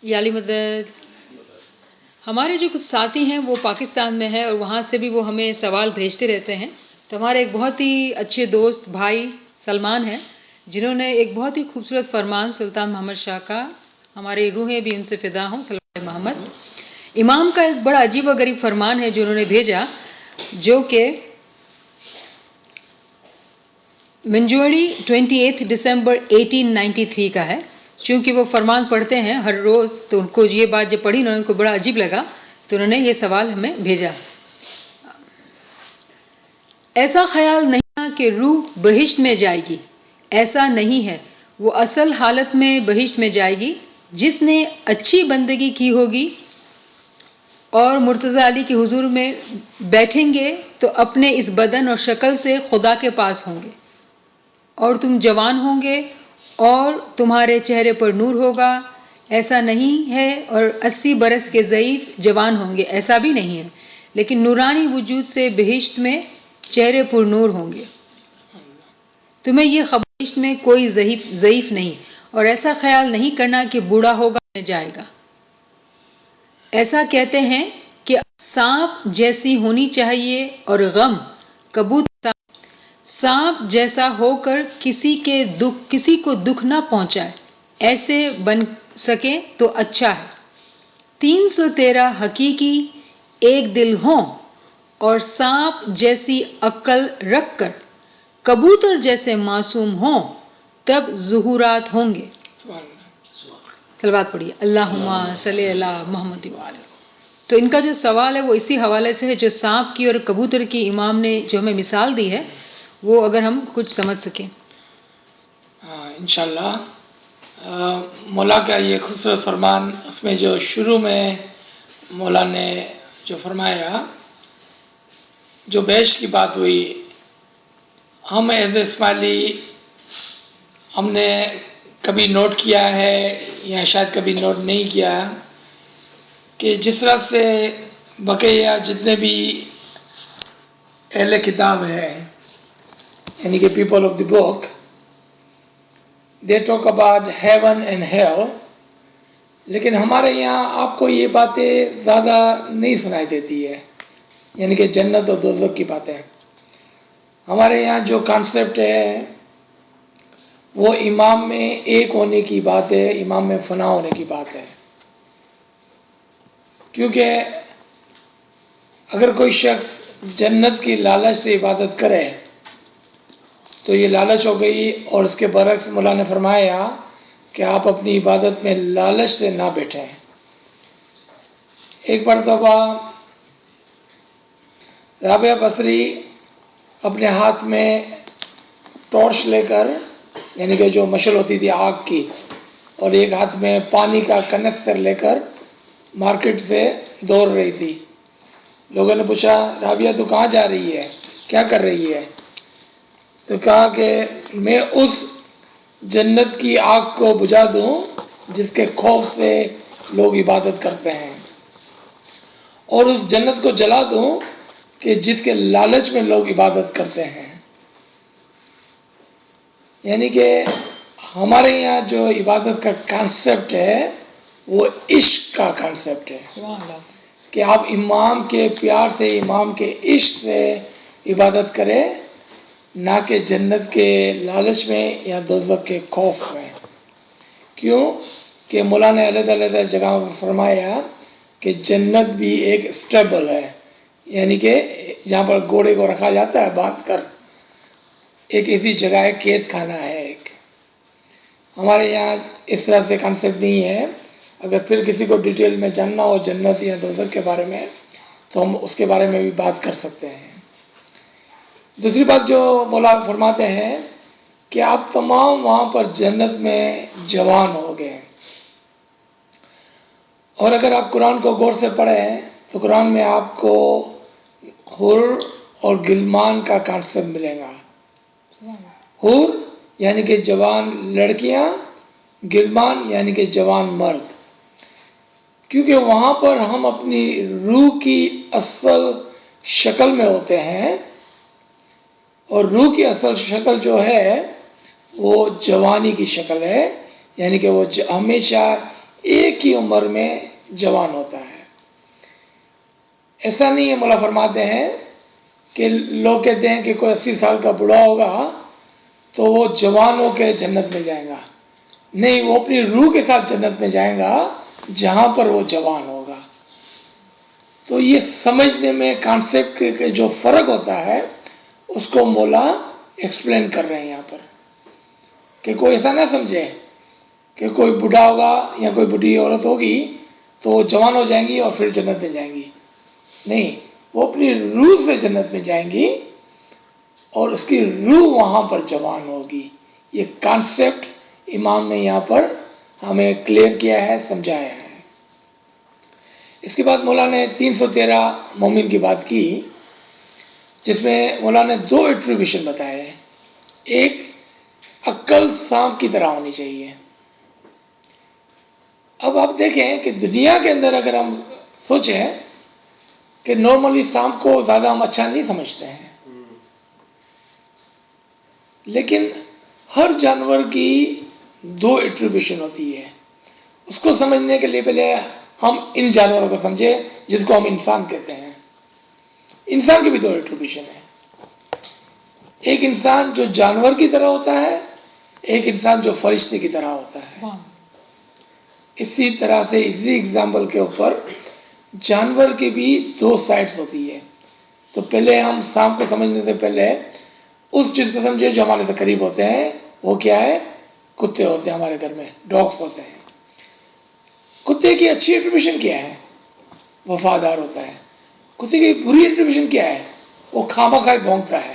یالی مدد. ہمارے جو کچھ ساتھی ہیں وہ پاکستان میں ہیں اور وہاں سے بھی وہ ہمیں سوال بھیجتے رہتے ہیں. تو ہمارے ایک بہت ہی اچھے دوست بھائی سلمان ہیں جنہوں نے ایک بہت ہی خوبصورت فرمان سلطان محمد شاہ کا، ہماری روحیں بھی ان سے فدا ہوں، سلمان محمد امام کا ایک بڑا عجیب و غریب فرمان ہے جو انہوں نے بھیجا، جو کہ منجوڑی 28 دسمبر 1893 کا ہے. چونکہ وہ فرمان پڑھتے ہیں ہر روز تو ان کو یہ بات جب پڑھی انہوں نے، ان کو بڑا عجیب لگا تو انہوں نے یہ سوال ہمیں بھیجا. ایسا خیال نہیں کہ روح بہشت میں جائے گی، ایسا نہیں ہے، وہ اصل حالت میں بہشت میں جائے گی. جس نے اچھی بندگی کی ہوگی اور مرتضی علی کے حضور میں بیٹھیں گے تو اپنے اس بدن اور شکل سے خدا کے پاس ہوں گے، اور تم جوان ہوں گے اور تمہارے چہرے پر نور ہوگا. ایسا نہیں ہے، اور 80 برس کے ضعیف جوان ہوں گے، ایسا بھی نہیں ہے، لیکن نورانی وجود سے بہشت میں چہرے پر نور ہوں گے. تمہیں یہ خبر بہشت میں کوئی ضعیف نہیں، اور ایسا خیال نہیں کرنا کہ بوڑھا ہوگا میں جائے گا. ایسا کہتے ہیں کہ سانپ جیسی ہونی چاہیے اور غم کبوتر سانپ جیسا ہو کر کسی کو دکھ نہ پہنچائے، ایسے بن سکے تو اچھا ہے. 313 حقیقی ایک دل ہوں اور سانپ جیسی عقل رکھ کر کبوتر جیسے معصوم ہوں، تب ظہورات ہوں گے. صلوات پڑھیے، اللہم صلی علی محمد وآلہ. تو ان کا جو سوال ہے وہ اسی حوالے سے ہے جو سانپ کی اور کبوتر کی امام نے جو ہمیں مثال دی ہے، وہ اگر ہم کچھ سمجھ سکیں. انشاءاللہ مولا کا یہ خوبصورت فرمان، اس میں جو شروع میں مولا نے جو فرمایا، جو بہشت کی بات ہوئی، ہم ایز اے اسماعیلی ہم نے کبھی نوٹ کیا ہے یا شاید کبھی نوٹ نہیں کیا کہ جس طرح سے بقیہ جتنے بھی اہل کتاب ہے، یعنی کہ people of the book, they talk about heaven and hell, لیکن ہمارے یہاں آپ کو یہ باتیں زیادہ نہیں سنائی دیتی ہے، یعنی کہ جنت اور دوزخ کی باتیں. ہمارے یہاں جو کانسیپٹ ہے وہ امام میں ایک ہونے کی بات ہے، امام میں فنا ہونے کی بات ہے. کیونکہ اگر کوئی شخص جنت کی لالچ سے عبادت کرے تو یہ لالچ ہو گئی، اور اس کے برعکس مولا نے فرمایا کہ آپ اپنی عبادت میں لالچ سے نہ بیٹھیں. ایک مرتبہ رابعہ بصری اپنے ہاتھ میں ٹارچ لے کر، یعنی کہ جو مشعل ہوتی تھی آگ کی، اور ایک ہاتھ میں پانی کا کنستر لے کر مارکیٹ سے دوڑ رہی تھی. لوگوں نے پوچھا، رابعہ تو کہاں جا رہی ہے، کیا کر رہی ہے؟ تو کہا کہ میں اس جنت کی آگ کو بجھا دوں جس کے خوف سے لوگ عبادت کرتے ہیں، اور اس جنت کو جلا دوں کہ جس کے لالچ میں لوگ عبادت کرتے ہیں. یعنی کہ ہمارے یہاں جو عبادت کا کانسیپٹ ہے وہ عشق کا کانسیپٹ ہے، کہ آپ امام کے پیار سے، امام کے عشق سے عبادت کریں، نہ کہ جنت کے لالچ میں یا دوزخ کے خوف میں. کیوں کہ مولا نے علیحدہ علیحدہ جگہ فرمایا کہ جنت بھی ایک اسٹیبل ہے، یعنی کہ جہاں پر گھوڑے کو رکھا جاتا ہے باندھ کر، ایک ایسی جگہ ہے، قید خانہ ہے ایک. ہمارے یہاں اس طرح سے کانسیپٹ نہیں ہے. اگر پھر کسی کو ڈیٹیل میں جاننا ہو جنت یا دوزخ کے بارے میں تو ہم اس کے بارے میں بھی بات کر سکتے ہیں. دوسری بات جو مولا فرماتے ہیں کہ آپ تمام وہاں پر جنت میں جوان ہو گئے، اور اگر آپ قرآن کو غور سے پڑھیں تو قرآن میں آپ کو حور اور غلمان کا کانسیپٹ ملے گا. حور یعنی کہ جوان لڑکیاں، غلمان یعنی کہ جوان مرد. کیونکہ وہاں پر ہم اپنی روح کی اصل شکل میں ہوتے ہیں، اور روح کی اصل شکل جو ہے وہ جوانی کی شکل ہے، یعنی کہ وہ ہمیشہ ایک ہی عمر میں جوان ہوتا ہے. ایسا نہیں ہے. مولا فرماتے ہیں کہ لوگ کہتے ہیں کہ کوئی 80 سال کا بوڑھا ہوگا تو وہ جوان ہو کے جنت میں جائے گا. نہیں، وہ اپنی روح کے ساتھ جنت میں جائے گا جہاں پر وہ جوان ہوگا. تو یہ سمجھنے میں کانسیپٹ کے جو فرق ہوتا ہے اس کو مولا ایکسپلین کر رہے ہیں یہاں پر، کہ کوئی ایسا نہ سمجھے کہ کوئی بوڑھا ہوگا یا کوئی بوڑھی عورت ہوگی تو وہ جوان ہو جائیں گی اور پھر جنت میں جائیں گی. نہیں، وہ اپنی روح سے جنت میں جائیں گی اور اس کی روح وہاں پر جوان ہوگی. یہ کانسیپٹ امام نے یہاں پر ہمیں کلیئر کیا ہے، سمجھایا ہے. اس کے بعد مولا نے 313 مومن کی بات کی، جس میں مولا نے 2 ایٹریبیوشن بتائے ہیں. ایک، عقل سانپ کی طرح ہونی چاہیے. اب آپ دیکھیں کہ دنیا کے اندر اگر ہم سوچیں کہ نارملی سانپ کو زیادہ ہم اچھا نہیں سمجھتے ہیں، لیکن ہر جانور کی 2 ایٹریبیوشن ہوتی ہے. اس کو سمجھنے کے لیے پہلے ہم ان جانوروں کو سمجھیں جس کو ہم انسان کہتے ہیں. انسان کی بھی 2 ایٹریبیوشن ہیں. ایک انسان جو جانور کی طرح ہوتا ہے، ایک انسان جو فرشتے کی طرح ہوتا ہے. اسی طرح سے اسی ایگزامپل کے اوپر جانور کی بھی 2 سائڈز ہوتی ہے. تو پہلے ہم سانپ کو سمجھنے سے پہلے اس چیز کو سمجھے جو ہمارے سے قریب ہوتے ہیں. وہ کیا ہے؟ کتے ہوتے ہیں ہمارے گھر میں، ڈاگس ہوتے ہیں. کتے کی اچھی ایٹریبیوشن کیا ہے؟ وفادار ہوتا ہے. کتے کی بری ایٹریبیوشن کیا ہے؟ وہ خامخواہ بھونکتا ہے.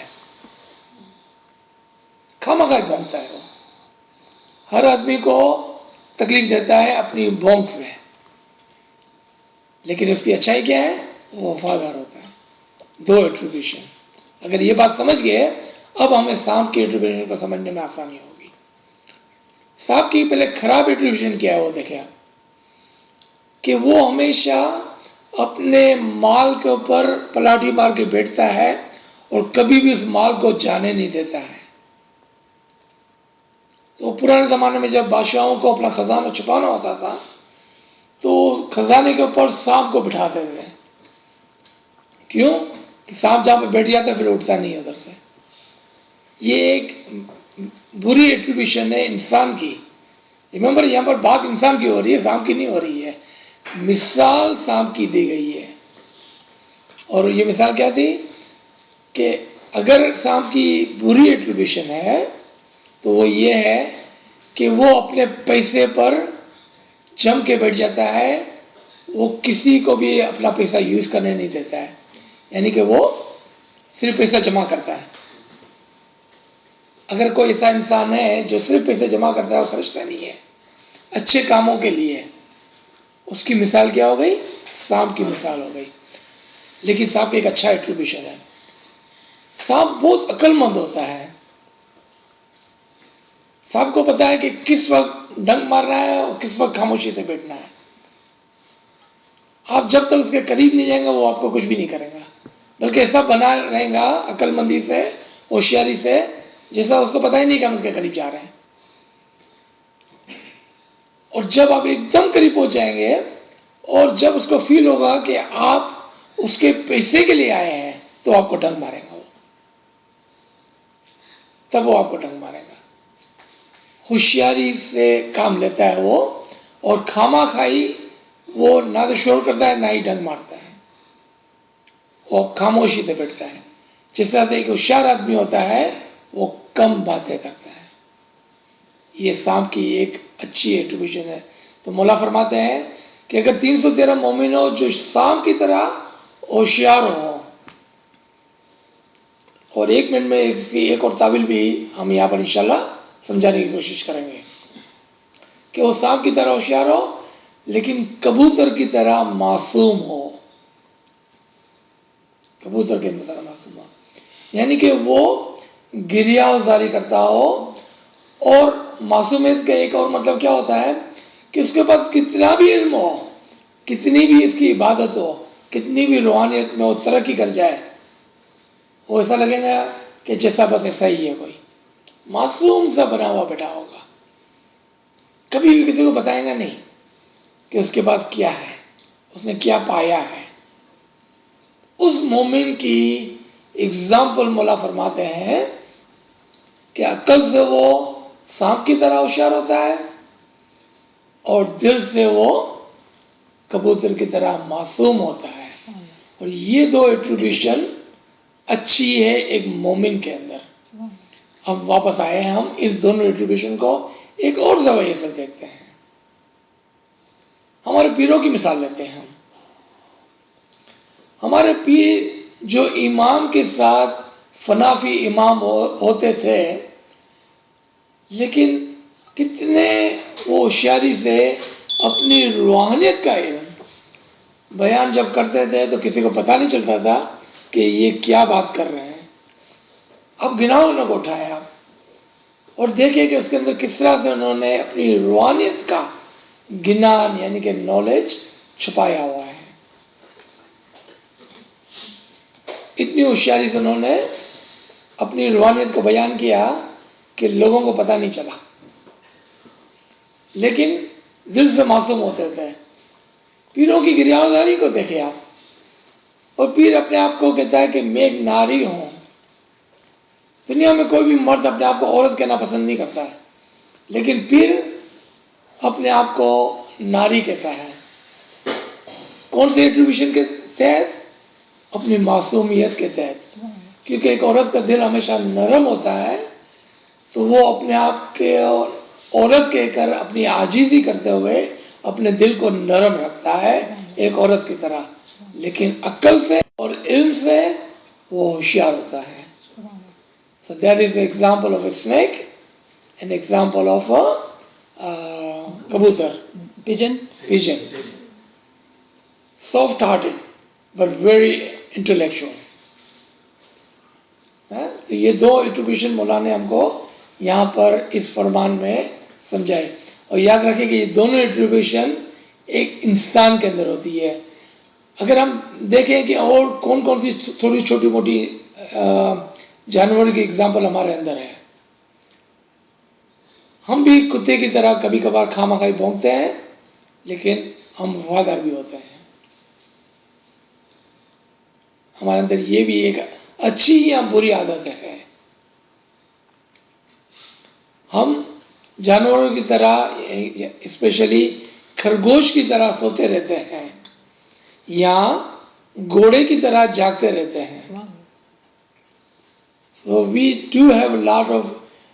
خامخواہ بھونکتا ہے. وہ ہر آدمی کو تکلیف دیتا ہے اپنی بھونک سے، لیکن اس کی اچھائی کیا ہے؟ وہ وفادار ہوتا ہے. 2 ایٹریبیوشن. اگر یہ بات سمجھ گئے، اب ہمیں سانپ کی ایٹریبیوشن کو سمجھنے میں آسانی ہوگی. سانپ کی پہلے خراب ایٹریبیوشن کیا ہے وہ دیکھیں آپ، کہ وہ ہمیشہ اپنے مال کے اوپر پلاٹھی مار کے بیٹھتا ہے اور کبھی بھی اس مال کو جانے نہیں دیتا ہے. تو پرانے زمانے میں جب بادشاہوں کو اپنا خزانہ چھپانا ہوتا تھا تو خزانے کے اوپر سانپ کو بٹھاتے تھے. کیوں؟ کہ سانپ جہاں پہ بیٹھ جاتا ہے پھر اٹھتا نہیں ادھر سے. یہ ایک بری ایٹریبیوشن ہے انسان کی. ریممبر، یہاں پر بات انسان کی ہو رہی ہے، سانپ کی نہیں ہو رہی ہے. مثال سانپ کی دی گئی ہے. اور یہ مثال کیا تھی کہ اگر سانپ کی بری ایٹریبیوشن ہے تو وہ یہ ہے کہ وہ اپنے پیسے پر جم کے بیٹھ جاتا ہے. وہ کسی کو بھی اپنا پیسہ یوز کرنے نہیں دیتا ہے. یعنی کہ وہ صرف پیسہ جمع کرتا ہے. اگر کوئی ایسا انسان ہے جو صرف پیسے جمع کرتا ہے اور خرچتا نہیں ہے اچھے کاموں کے لیے، اس کی مثال کیا ہو گئی؟ سانپ کی مثال ہو گئی. لیکن سانپ ایک اچھا ایٹریبیوشن ہے. سانپ بہت عقل مند ہوتا ہے. سانپ کو پتا ہے کہ کس وقت ڈنک مارنا ہے اور کس وقت خاموشی سے بیٹھنا ہے. آپ جب تک اس کے قریب نہیں جائیں گے وہ آپ کو کچھ بھی نہیں کرے گا، بلکہ ایسا بنا رہے گا عقل مندی سے، ہوشیاری سے، جیسا اس کو پتا ہی نہیں کہ ہم اس کے قریب جا رہے ہیں. اور جب آپ ایک دم قریب پہنچ جائیں گے اور جب اس کو فیل ہوگا کہ آپ اس کے پیسے کے لیے آئے ہیں تو آپ کو ڈنک مارے گا. وہ تب وہ آپ کو ڈنک مارے گا. ہوشیاری سے کام لیتا ہے وہ، اور خامہ خواہی وہ نہ تو شور کرتا ہے نہ ہی ڈنک مارتا ہے. وہ خاموشی سے بیٹھتا ہے. جس طرح سے ایک ہوشیار آدمی ہوتا ہے وہ کم باتیں کرتا ہے. یہ سانپ کی ایک اچھی ایٹریبیوشن ہے. تو مولا فرماتے ہیں کہ اگر 313 مومن ہو جو سانپ کی طرح ہوشیار ہو، اور 1 منٹ میں ایک اور تعبیر بھی ہم یہاں پر انشاءاللہ سمجھانے کی کوشش کریں گے، کہ وہ سانپ کی طرح ہوشیار ہو لیکن کبوتر کی طرح معصوم ہو. کبوتر کی طرح معصوم ہو یعنی کہ وہ گریہ زاری کرتا ہو. اور معصومیت کا ایک اور مطلب کیا ہوتا ہے کہ اس کے پاس کتنا بھی علم ہو، کتنی بھی اس کی عبادت ہو، کتنی بھی روحانیت میں وہ ترقی کر جائے، وہ ایسا لگے گا کہ جیسا بس ایسا ہی ہے، کوئی معصوم سا بنا ہوا بیٹھا ہوگا. کبھی بھی کسی کو بتائے گا نہیں. کہ اس کے پاس کیا ہے، اس نے کیا پایا ہے. اس مومن کی اگزامپل مولا فرماتے ہیں کہ عقل سے وہ سانپ کی طرح ہوشیار ہوتا ہے اور دل سے وہ کبوتر کی طرح معصوم ہوتا ہے. اور یہ دو ایٹریبیوشن اچھی ہے ایک مومن کے اندر. ہم واپس آئے ہیں، ہم اس دونوں ایٹریبیوشن کو ایک اور زاویے سے دیکھتے ہیں. ہمارے پیروں کی مثال لیتے ہیں. ہمارے پیر جو امام کے ساتھ فنافی امام ہوتے تھے، لیکن کتنے وہ ہوشیاری سے اپنی روحانیت کا علم بیان جب کرتے تھے تو کسی کو پتہ نہیں چلتا تھا کہ یہ کیا بات کر رہے ہیں. اب گناہوں کو اٹھایا اور دیکھیں کہ اس کے اندر کس طرح سے انہوں نے اپنی روحانیت کا گنان یعنی کہ نالج چھپایا ہوا ہے. اتنی ہوشیاری سے انہوں نے اپنی روحانیت کو بیان کیا کہ لوگوں کو پتہ نہیں چلا، لیکن دل سے معصوم ہوتے تھے. پیروں کی گریبانداری کو دیکھیں آپ، اور پیر اپنے آپ کو کہتا ہے کہ میں ایک ناری ہوں. دنیا میں کوئی بھی مرد اپنے آپ کو عورت کہنا پسند نہیں کرتا ہے، لیکن پیر اپنے آپ کو ناری کہتا ہے. کون سے ایٹریبیوشن کے تحت؟ اپنی معصومیت کے تحت. کیونکہ ایک عورت کا دل ہمیشہ نرم ہوتا ہے، تو وہ اپنے آپ کے عورت کہہ کر اپنی عاجزی کرتے ہوئے اپنے دل کو نرم رکھتا ہے ایک عورت کی طرح. لیکن عقل سے اور علم سے وہ ہوشیار ہوتا ہے. So that is the example of a snake, an example of a kabutar, pigeon. Soft-hearted but very intellectual. تو یہ دو ایٹریبیوشن مولا نے ہم کو یہاں پر اس فرمان میں سمجھائے. اور یاد رکھیں کہ یہ دونوں ایٹریبیوشن ایک انسان کے اندر ہوتی ہے. اگر ہم دیکھیں کہ اور کون کون سی تھوڑی چھوٹی موٹی جانوروں کی اگزامپل ہمارے اندر ہے. ہم بھی کتے کی طرح کبھی کبھار خواہ بھونکتے ہیں، لیکن ہم وفادار بھی ہوتے ہیں. ہمارے اندر یہ بھی ایک اچھی یا بری عادت ہے. ہم جانوروں کی طرح اسپیشلی خرگوش کی طرح سوتے رہتے ہیں یا گھوڑے کی طرح جاگتے رہتے ہیں. So we do have a lot of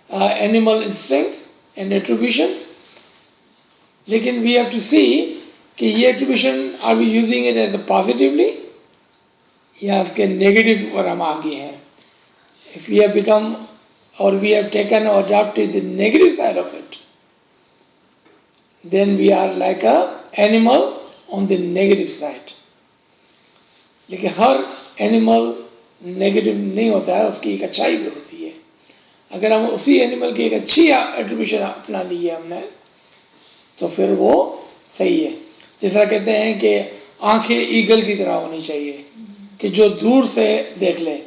animal instincts and attributions, لیکن we have to see کہ یہ attribution are we using it as a positively یا اس کے نیگیٹو پر ہم آگے ہیں. If we have become or we have taken or adopted the negative side of it, then we are like a animal on the negative side. لیکن ہر animal negative نہیں ہوتا ہے، اس کی ایک اچھائی بھی ہوتی ہے. اگر ہم اسی اینیمل کی ایک اچھی ایٹریبیوشن اپنا لی ہے ہم نے تو پھر وہ صحیح ہے. جس طرح کہتے ہیں کہ آنکھیں ایگل کی طرح ہونی چاہیے کہ جو دور سے دیکھ لے،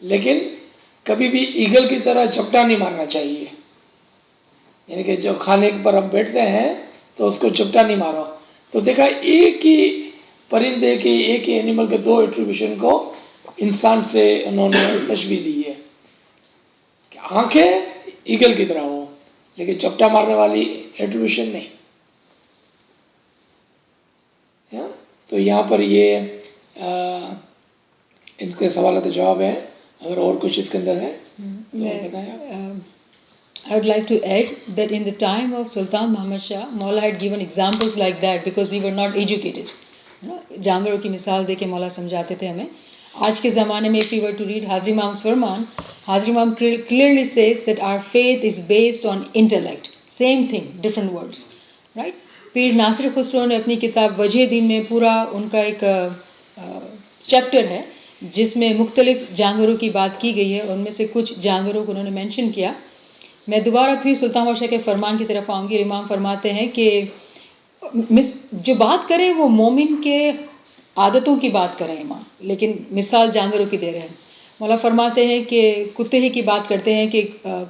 لیکن کبھی بھی ایگل کی طرح جھپٹا نہیں مارنا چاہیے. یعنی کہ جو کھانے پر ہم بیٹھتے ہیں تو اس کو جھپٹا نہیں مارو. تو دیکھا ایک ہی پرندے کے ایک ہی اینیمل کے دو ایٹریبیوشن کو انسان سے انہوں نے تشبیہ دی ہے کہ آنکھیں ایگل کی طرح ہو، لیکن چپٹا مارنے والی ایٹریبیوشن نہیں. تو یہاں پر یہ ان کے سوالات کا جواب ہے. اگر اور کچھ اس کے اندر ہے تو بتائیں آپ. I would like to add that in the time of Sultan Muhammad Shah, Maula had given examples like that because we were not educated. جانوروں کی مثال دے کے مولا سمجھاتے تھے ہمیں. آج کے زمانے میں if we were to read حاضر امام's فرمان, حاضر امام clearly says that our faith is based on intellect. Same thing, different words. Right? پیر ناصر خسرو نے اپنی کتاب وجہ دین میں پورا ان کا ایک چیپٹر ہے جس میں مختلف جانوروں کی بات کی گئی ہے. ان میں سے کچھ جانوروں کو انہوں نے مینشن کیا. میں دوبارہ پھر سلطان بادشاہ کے فرمان کی طرف آؤں گی. امام فرماتے ہیں کہ جو بات کریں وہ مومن کے عادتوں کی بات کریں امام، لیکن مثال جانوروں کی دے رہے ہیں. مولا فرماتے ہیں کہ کتے ہی کی بات کرتے ہیں کہ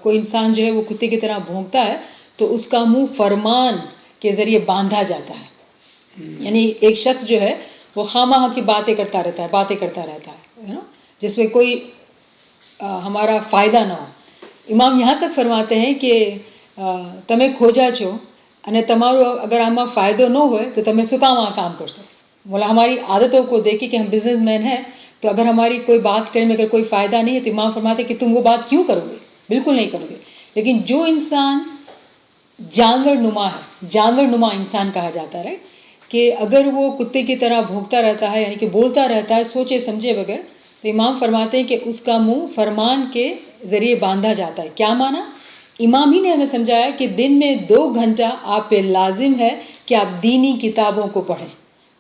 کوئی انسان جو ہے وہ کتے کی طرح بھونکتا ہے تو اس کا منہ فرمان کے ذریعے باندھا جاتا ہے. یعنی ایک شخص جو ہے وہ خواہ کی باتیں کرتا رہتا ہے جس میں کوئی ہمارا فائدہ نہ ہو. امام یہاں تک فرماتے ہیں کہ تمہیں کھوجا چھو અને તમારો અગર આમાં ફાયદો ન હોય તો તમે શું કામ આ કામ કરશો. બોલા ہماری عادتوں کو دیکھیں کہ ہم بزنس مین ہیں تو اگر ہماری کوئی بات کرنے میں اگر کوئی فائدہ نہیں ہے تو امام فرماتے ہیں کہ تم وہ بات کیوں کرو گے, بالکل نہیں کرو گے. لیکن جو انسان جانور نما ہے, جانور نما انسان کہا جاتا ہے کہ اگر وہ کتے کی طرح بھونکتا رہتا ہے یعنی کہ بولتا رہتا ہے سوچے سمجھے بغیر, تو امام فرماتے ہیں کہ اس کا منہ فرمان کے ذریعے باندھا جاتا ہے. کیا مانا؟ امام ہی نے ہمیں سمجھایا کہ دن میں 2 گھنٹہ آپ پہ لازم ہے کہ آپ دینی کتابوں کو پڑھیں,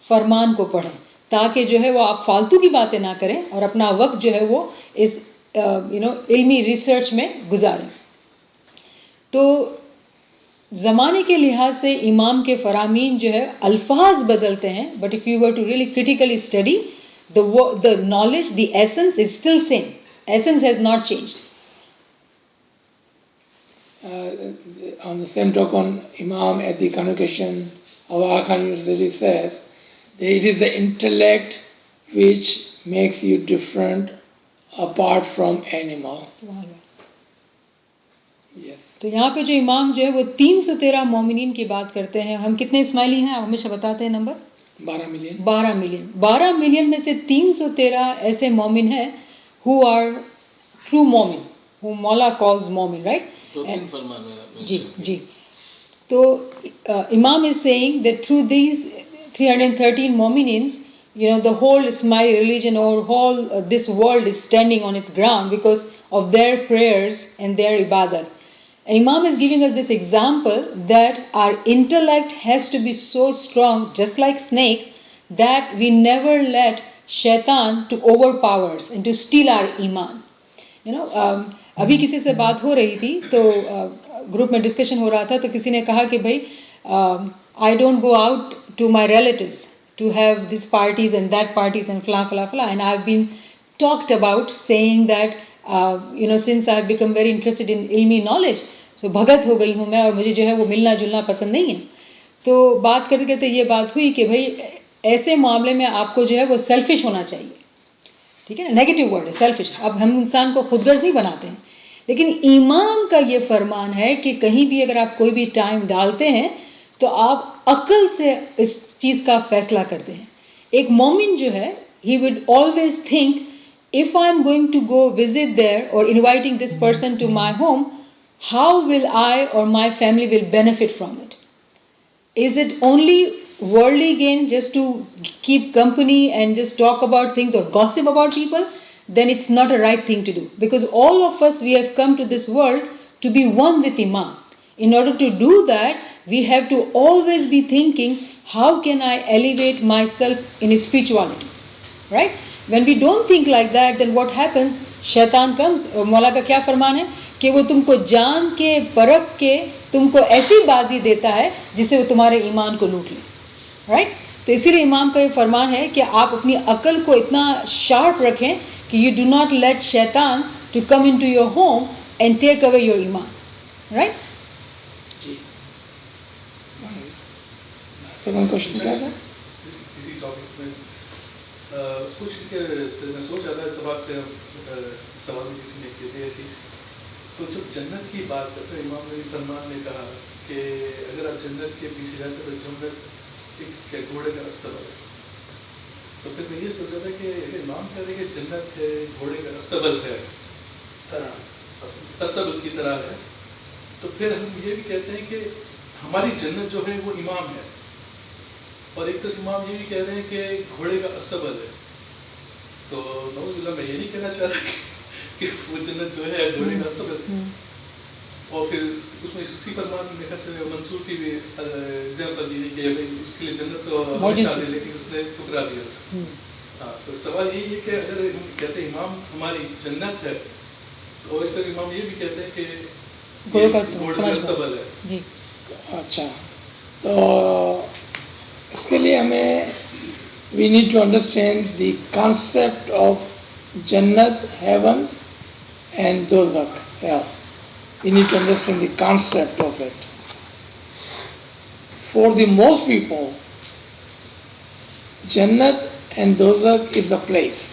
فرمان کو پڑھیں, تاکہ جو ہے وہ آپ فالتو کی باتیں نہ کریں اور اپنا وقت جو ہے وہ اس علمی ریسرچ میں گزاریں. تو زمانے کے لحاظ سے امام کے فرامین جو ہے الفاظ بدلتے ہیں, but if you were to really critically study the knowledge, the essence is still same. Essence has not changed. On the same token, Imam at the convocation of our Khan University says that it is the intellect which makes you different apart from animal. Yes. تو یہاں پہ جو امام جو ہے وہ 313 مومنین کی بات کرتے ہیں. ہم کتنے اسماعیلی ہیں؟ آپ ہمیشہ بتاتے ہیں نمبر 12 ملین. 12 ملین میں سے 313 ایسے مومن ہیں who are true مومن, who مولا calls مومن, right? جی. تو امام is saying that through these 313 مومنins, the whole Ismaili religion or whole this world is standing on its ground because of their prayers and their ibadat. And Imam is giving us this example that our intellect has to be so strong, just like snake, that we never let shaitan to overpower us and to steal our iman. ابھی کسی سے بات ہو رہی تھی تو group میں discussion ہو رہا تھا, تو کسی نے کہا کہ بھائی I don't go out to my relatives to have these parties and that parties and فلاں فلاں فلاں, and I've been talked about saying that since I've become very interested in علمی knowledge, so بھگت ہو گئی ہوں میں اور مجھے جو ہے وہ ملنا جلنا پسند نہیں ہے. تو بات کرتے کرتے یہ بات ہوئی کہ بھائی ایسے معاملے میں آپ کو جو ہے وہ سیلفش ہونا چاہیے. ٹھیک ہے نا, نیگیٹو ورڈ ہے سیلفش. اب ہم انسان کو خود غرض نہیں بناتے ہیں, لیکن امام کا یہ فرمان ہے کہ کہیں بھی اگر آپ کوئی بھی ٹائم ڈالتے ہیں تو آپ عقل سے اس چیز کا فیصلہ کرتے ہیں. ایک مومن جو ہے he would always think if I am going to go visit there or inviting this person to my home, how will I or my family will benefit from it? Is it only worldly gain just to keep company and just talk about things or gossip about people? Then it's not a right thing to do, because all of us, we have come to this world to be one with Imam. In order to do that, we have to always be thinking, how can I elevate myself in spirituality, right? When we don't think like that, then what happens? شیطان comes. اور مولا کا کیا فرمان ہے کہ وہ تم کو جان کے پرکھ کے تم کو ایسی بازی دیتا ہے جس سے وہ تمہارے ایمان کو لوٹ لے, رائٹ؟ تو اسی لیے امام کا یہ فرمان ہے کہ آپ اپنی عقل کو اتنا شارپ رکھیں کہ یو ڈو ناٹ لیٹ شیطان to come in to your home and take away your ایمان, رائٹ؟ جی. سیکنڈ کوشچن کیا تھا؟ اسی ٹاپک میں کچھ میں سوچ رہا تھا اعتبار سے سوال بھی کسی نے کیے تھے ایسی. تو جب جنت کی بات کرتے ہیں امام نے فرمان نے کہا کہ اگر آپ جنت کے پیچھے جاتے تو جنت ایک گھوڑے کا استبل ہے. تو پھر میں یہ سوچ رہا تھا کہ اگر امام کہہ رہے کہ جنت ہے گھوڑے کا استبل ہے, استبل کی طرح ہے, تو پھر ہم یہ بھی کہتے ہیں کہ ہماری جنت جو ہے وہ امام ہے, اور ایک طرف امام یہ بھی کہہ رہے ہیں کہ گھوڑے کا استبل ہے. تو نعوذ باللہ میں یہ نہیں کہنا چاہ رہا کہ وہ جنت جو ہے گھوڑے کا استبل ہے. اور پھر اس میں اسی فرمان میں سے منصور کی بھی ایگزامپل دی کہ اس کے لیے جنت تو ہمیشہ ہے لیکن اس نے ٹھکرا دیا اس کو. ہاں, تو سوال یہی ہے کہ اگر ہم کہتے ہیں امام ہماری جنت ہے, تو ایک طرف امام یہ بھی کہتے ہیں کہ گھوڑے کا استبل ہے. جی. اچھا, تو اس کے لیے ہمیں we need to understand the concept of Jannat, heavens, and Dozak, hell. We need to understand the concept of it. for the most people, Jannat and Dozak is a place.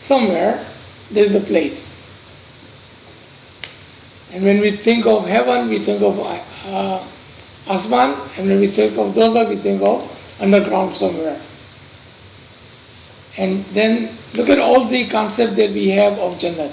somewhere there is a place. And when we think of heaven, we think of Asman, and when we think of Dozak, we think of underground somewhere. And then look at all the concepts that we have of Jannat.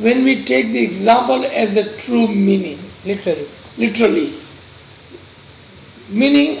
when we take the example as a true meaning, literally meaning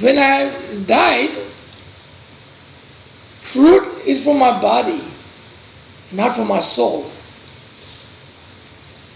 when I have died, fruit is for my body, not for my soul.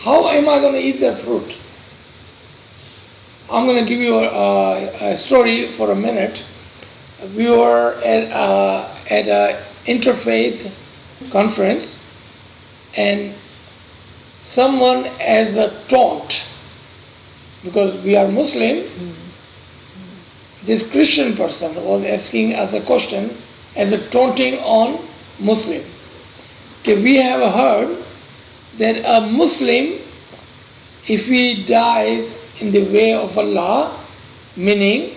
How am I going to eat that fruit? I'm going to give you a story for a minute. We were at an interfaith conference, and someone as a taunt, because we are Muslim, this Christian person was asking us a question as a taunting on Muslim. Okay, we have heard that a Muslim, if he dies in the way of Allah, meaning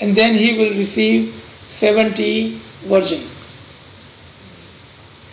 and then he will receive 70 virgins.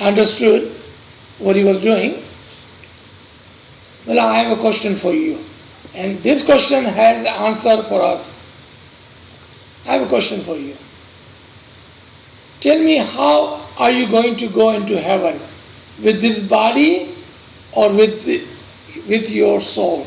I understood what he was doing. Well, I have a question for you, and this question has the answer for us. I have a question for you. Tell me, how are you going to go into heaven? With this body or with your soul?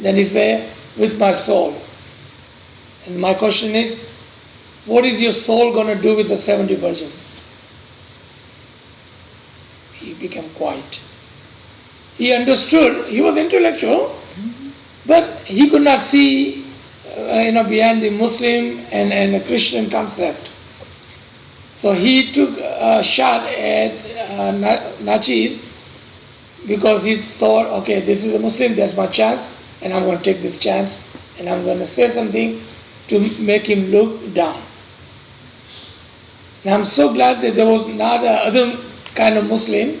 then he said, with my soul. And my question is, what is your soul going to do with the 70 virgins? He became quiet. He understood, he was intellectual, but he could not see behind the Muslim and the Christian concept. So he took a shot at Nachis, because he thought, okay, this is a Muslim, that's my chance, and I'm going to take this chance, and I'm going to say something to make him look down. And I'm so glad that there was not another kind of Muslim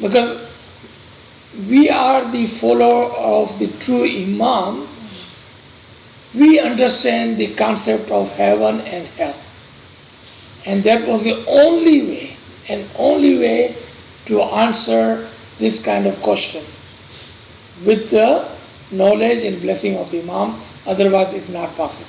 Because we are the follower of the true Imam, we understand the concept of heaven and hell. And that was the only way to answer this kind of question, with the knowledge and blessing of the Imam. Otherwise it's not possible.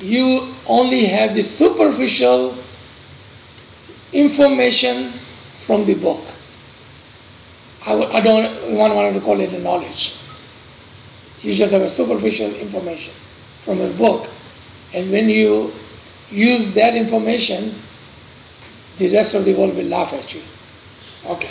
you only have the superficial information from the book. I don't want to call it a knowledge. You just have a superficial information from a book, and when you use that information, the rest of the world will laugh at you. Okay.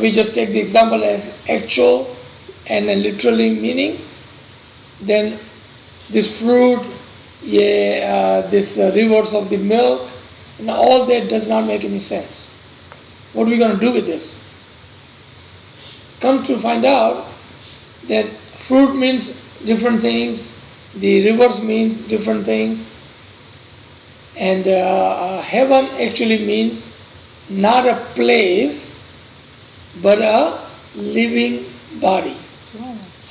we just take the example as actual and literally meaning, then this fruit, this rivers of the milk, and all that does not make any sense. What are we going to do with this? Come to find out that fruit means different things, the rivers means different things, and heaven actually means not a place but a living body.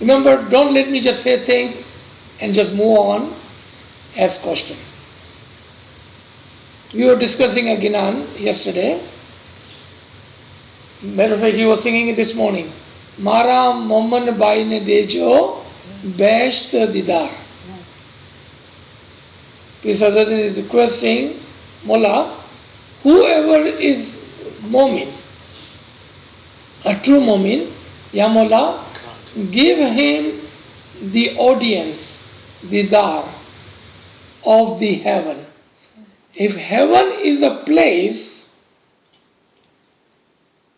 Remember, don't let me just say things and just move on. as question. We were discussing a Ginan yesterday. Matter of fact, he was singing it this morning. Mara Moman Bai ne dejo best didar. Peace Azaddin is requesting Mullah, whoever is Momin, a true Momin, Ya Mullah, give him the audience, didar, of the heaven. If heaven is a place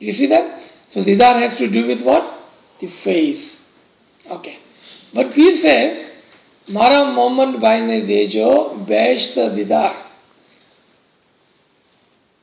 You see that? So didar has to do with what? The face. Okay. But Pir says, Mara Mohammed Baine Dejo Best Didar.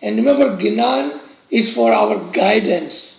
And remember, Ginan is for our guidance.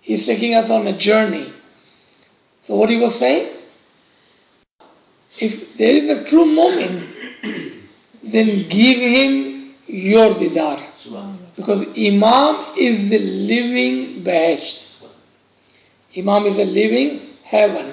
He's taking us on a journey. So what he was saying? If there is a true moment, then give him your didar. Because Imam is the living Behesht. Imam is a living heaven.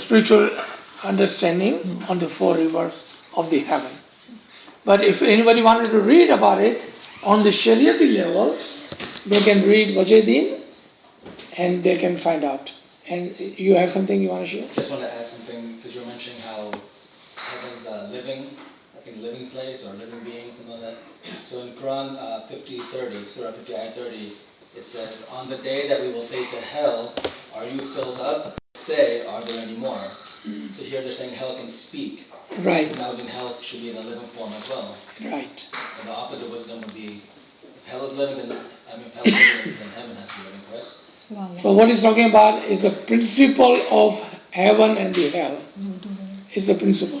spiritual understanding on the four rivers of the heaven. But if anybody wanted to read about it on the Shariati level, they can read Wajiddin and they can find out. And you have something you want to share? Just want to add something, because you were mentioning how heaven's a living, I think living place or living being, something like that. So in Quran 50:30, Surah 50 ayat 30, it says, on the day that we will say to hell, are you filled up? Say, are there any more? So here they're saying hell can speak. Right. Now then hell should be in a living form as well. Right. And the opposite wisdom would be, if hell is living, then if hell is living, then heaven has to be living, correct? So what he's talking about is the principle of heaven and the hell. Is the principle.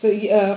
So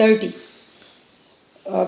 30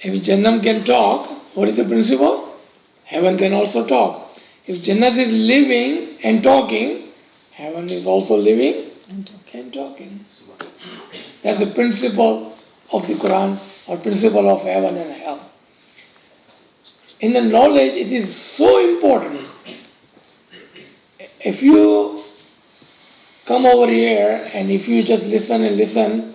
If Jannam can talk, what is the principle? Heaven can also talk. If Jannat is living and talking, heaven is also living and talking. That's the principle of the Quran, or principle of heaven and hell. In the knowledge, it is so important. If you come over here and if you just listen and listen,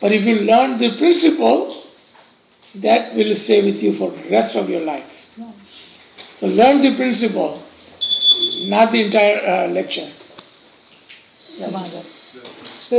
But if you learn the principle, that will stay with you for the rest of your life. So learn the principle, not the entire lecture. So,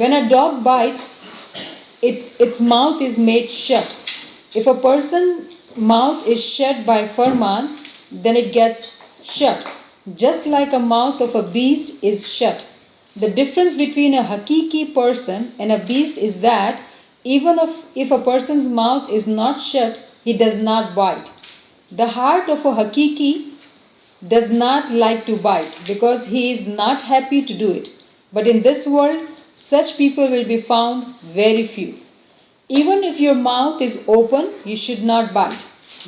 When a dog bites, its mouth is made shut. If a person's mouth is shut by Farman, then it gets shut, just like a mouth of a beast is shut. The difference between a hakiki person and a beast is that even if a person's mouth is not shut, he does not bite. The heart of a hakiki does not like to bite because he is not happy to do it. But in this world, such people will be found very few. Even if your mouth is open, you should not bite.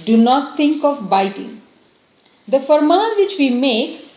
Do not think of biting. The farman which we make,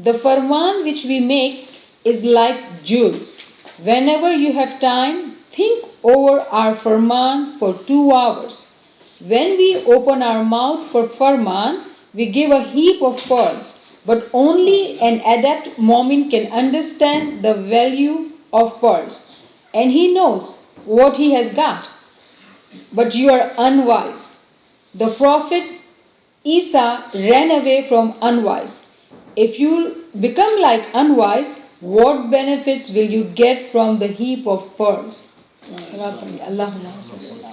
The farman which we make is like jewels. Whenever you have time, think over our farman for 2 hours. When we open our mouth for farman, we give a heap of pearls. But only an adept mu'min can understand the value of pearls. And he knows what he has got. But you are unwise. The Prophet Isa ran away from unwise. If you become like unwise, what benefits will you get from the heap of pearls? Allahumma salli ala.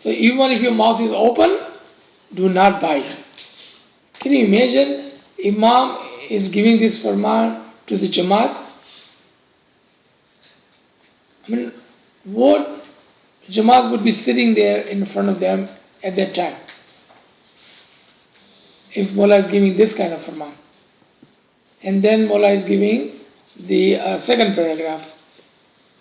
So even if your mouth is open, do not bite. Can you imagine Imam is giving this farman to the Jamaat? I mean, what Jamaat would be sitting there in front of them at that time if Mullah is giving this kind of farman? And then Mullah is giving the second paragraph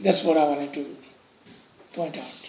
That's what I wanted to point out.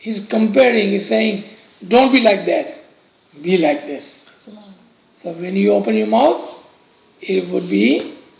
He's comparing, he's saying, don't be like that, be like this. So when you open your mouth, it would be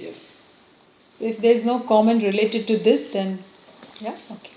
Yes. So if there is no comment related to this, then yeah, okay.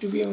Do we have